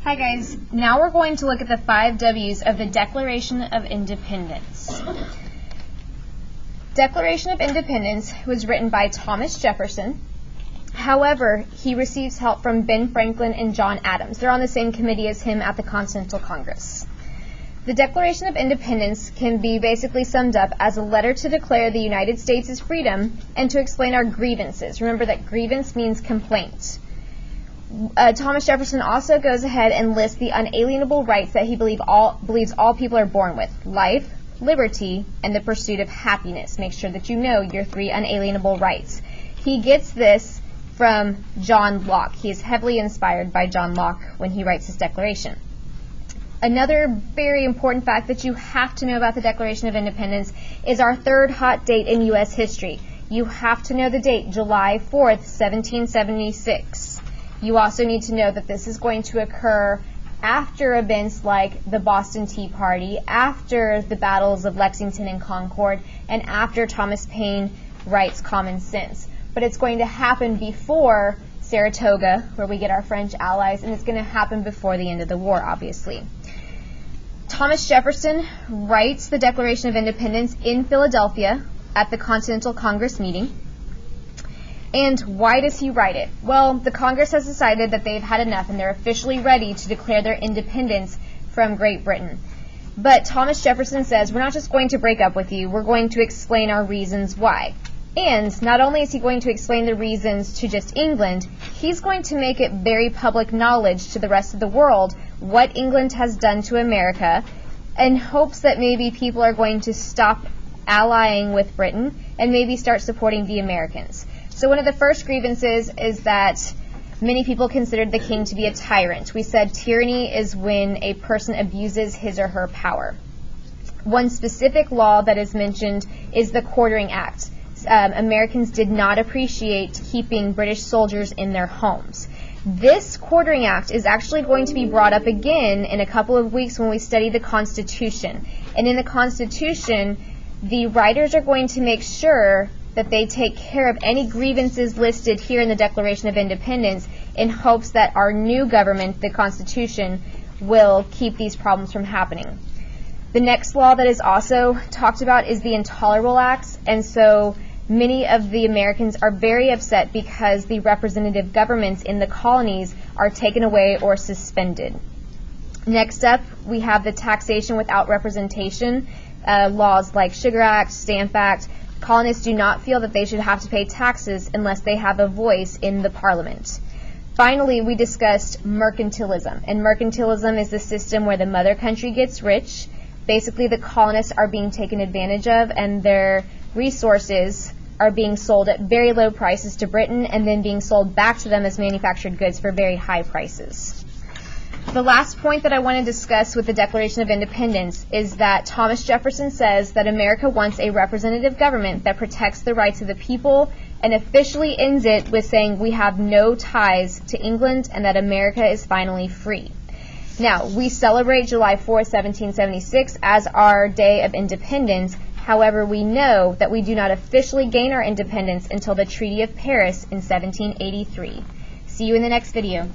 Hi guys, now we're going to look at the 5 W's of the Declaration of Independence. Declaration of Independence was written by Thomas Jefferson. However, he receives help from Ben Franklin and John Adams. They're on the same committee as him at the Continental Congress. The Declaration of Independence can be basically summed up as a letter to declare the United States' freedom and to explain our grievances. Remember that grievance means complaint. Thomas Jefferson also goes ahead and lists the unalienable rights that he believes all people are born with: life, liberty, and the pursuit of happiness. Make sure that you know your 3 unalienable rights. He gets this from John Locke. He is heavily inspired by John Locke when he writes his declaration. Another very important fact that you have to know about the Declaration of Independence is our 3rd hot date in U.S. history. You have to know the date, July 4th, 1776. You also need to know that this is going to occur after events like the Boston Tea Party, after the battles of Lexington and Concord, and after Thomas Paine writes Common Sense. But it's going to happen before Saratoga, where we get our French allies, and it's going to happen before the end of the war, obviously. Thomas Jefferson writes the Declaration of Independence in Philadelphia at the Continental Congress meeting. And why does he write it? Well, the Congress has decided that they've had enough and they're officially ready to declare their independence from Great Britain. But Thomas Jefferson says, we're not just going to break up with you, we're going to explain our reasons why. And not only is he going to explain the reasons to just England, he's going to make it very public knowledge to the rest of the world what England has done to America, in hopes that maybe people are going to stop allying with Britain and maybe start supporting the Americans. So one of the first grievances is that many people considered the king to be a tyrant. We said tyranny is when a person abuses his or her power. One specific law that is mentioned is the Quartering Act. Americans did not appreciate keeping British soldiers in their homes. This Quartering Act is actually going to be brought up again in a couple of weeks when we study the Constitution. And in the Constitution, the writers are going to make sure that they take care of any grievances listed here in the Declaration of Independence in hopes that our new government, the Constitution, will keep these problems from happening. The next law that is also talked about is the Intolerable Acts, and so many of the Americans are very upset because the representative governments in the colonies are taken away or suspended. Next up, we have the Taxation without representation, laws like Sugar Act, Stamp Act. Colonists do not feel that they should have to pay taxes unless they have a voice in the parliament. Finally, we discussed mercantilism, and mercantilism is the system where the mother country gets rich. Basically, the colonists are being taken advantage of, and their resources are being sold at very low prices to Britain and then being sold back to them as manufactured goods for very high prices. The last point that I want to discuss with the Declaration of Independence is that Thomas Jefferson says that America wants a representative government that protects the rights of the people, and officially ends it with saying we have no ties to England and that America is finally free. Now, we celebrate July 4th, 1776 as our Day of Independence. However, we know that we do not officially gain our independence until the Treaty of Paris in 1783. See you in the next video.